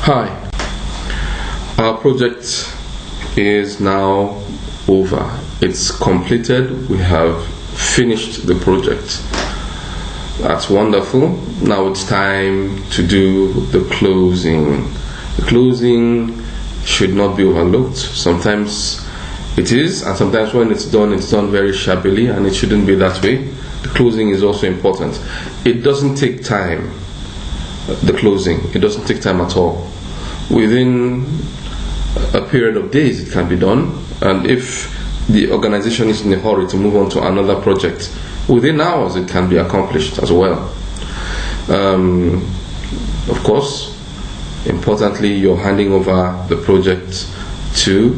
Hi, our project is now over. It's completed. We have finished the project. That's wonderful. Now it's time to do the closing. The closing should not be overlooked. Sometimes it is, and sometimes when it's done very shabbily, and it shouldn't be that way. The closing is also important. It doesn't take time. The closing, it doesn't take time at all. Within a period of days it can be done, and if the organization is in a hurry to move on to another project, within hours it can be accomplished as well. Of course, importantly, you're handing over the project to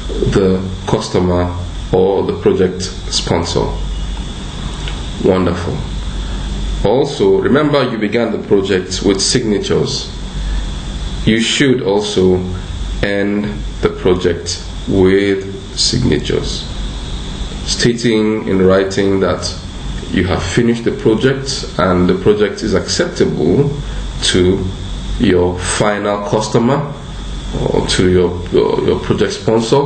the customer or the project sponsor. Wonderful. Also, remember you began the project with signatures. You should also end the project with signatures, stating in writing that you have finished the project and the project is acceptable to your final customer or to your project sponsor,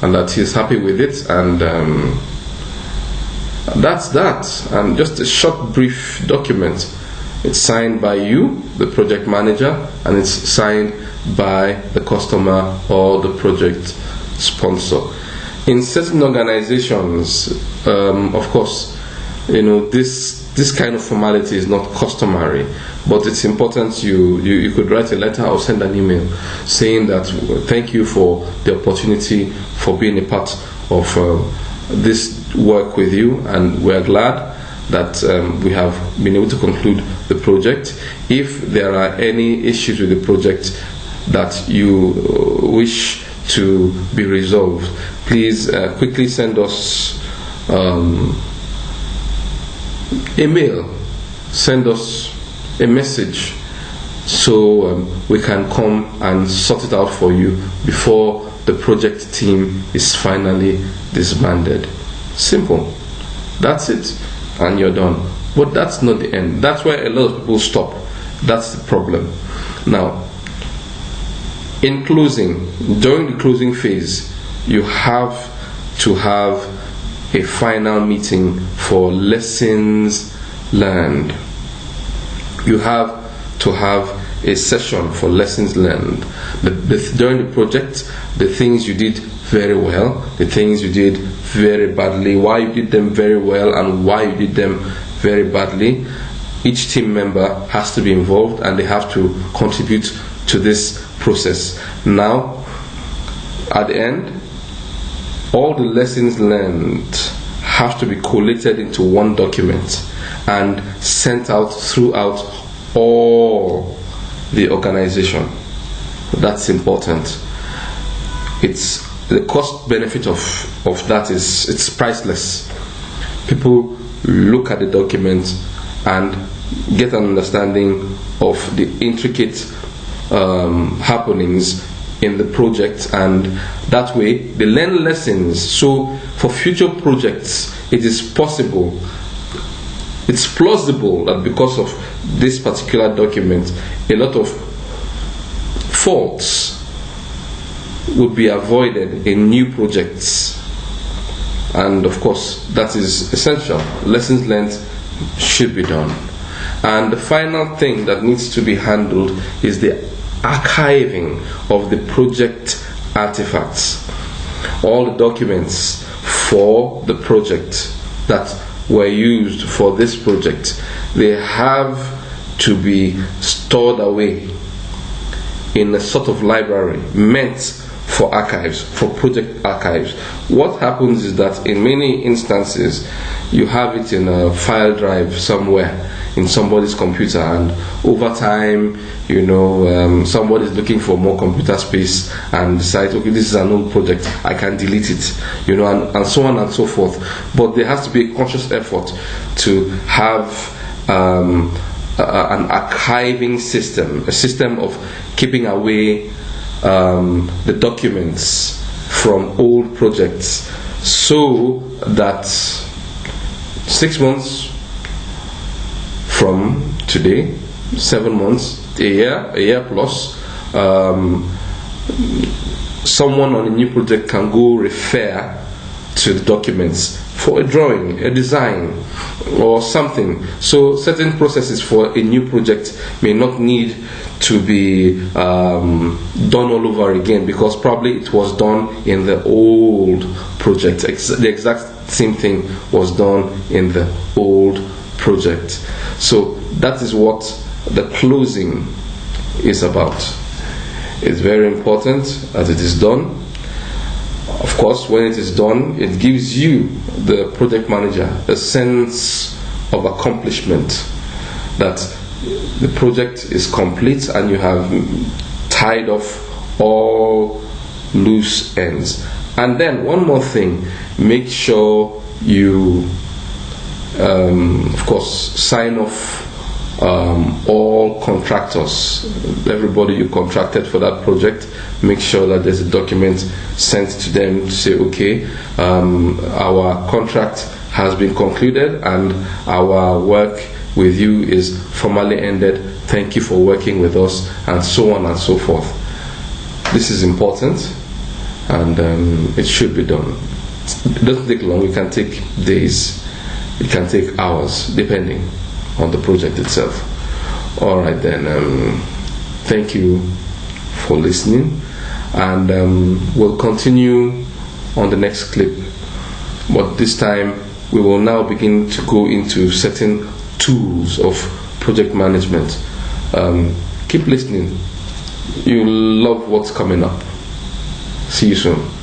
and that he's happy with it, and that's that. And just a short brief document. It's signed by you, the project manager, and it's signed by the customer or the project sponsor. In certain organizations, of course, this kind of formality is not customary, but it's important. You could write a letter or send an email saying that thank you for the opportunity for being a part of this work with you, and we're glad that we have been able to conclude the project. If there are any issues with the project that you wish to be resolved, please quickly send us a mail, send us a message, so we can come and sort it out for you before the project team is finally disbanded. Simple. That's it. And you're done. But that's not the end. That's where a lot of people stop. That's the problem. Now, in closing, during the closing phase, you have to have a final meeting for lessons learned. You have to have a session for lessons learned. During the project, the things you did very well, the things you did very badly, why you did them very well and why you did them very badly. Each team member has to be involved and they have to contribute to this process. Now, at the end, all the lessons learned have to be collated into one document and sent out throughout all the organization. That's important. It's the cost benefit of that is it's priceless. People look at the document and get an understanding of the intricate happenings in the project, and that way they learn lessons. So for future projects, it is possible, it's plausible that because of this particular document, a lot of faults would be avoided in new projects. And of course, that is essential. Lessons learned should be done. And the final thing that needs to be handled is the archiving of the project artifacts. All the documents for the project that were used for this project, they have to be stored away in a sort of library meant for archives, for project archives. What happens is that in many instances you have it in a file drive somewhere in somebody's computer, and over time, somebody's looking for more computer space and decides, okay, this is an old project, I can delete it, and so on and so forth. But there has to be a conscious effort to have an archiving system, a system of keeping away the documents from old projects, so that 6 months from today, 7 months, a year plus, someone on a new project can go refer to the documents for a drawing, a design, or something. So certain processes for a new project may not need to be done all over again, because probably it was done in the old project. The exact same thing was done in the old project. So that is what the closing is about. It's very important as it is done. Of course, when it is done, it gives you, the project manager, a sense of accomplishment, that the project is complete and you have tied off all loose ends. And then one more thing, make sure you of course sign off all contractors, everybody you contracted for that project. Make sure that there's a document sent to them to say, okay, our contract has been concluded and our work with you is formally ended. Thank you for working with us, and so on and so forth. This is important, and it should be done. It doesn't take long. It can take days, it can take hours, depending on the project itself. All right then, thank you for listening, and we'll continue on the next clip, but this time we will now begin to go into certain tools of project management. Keep listening, you'll love what's coming up. See you soon.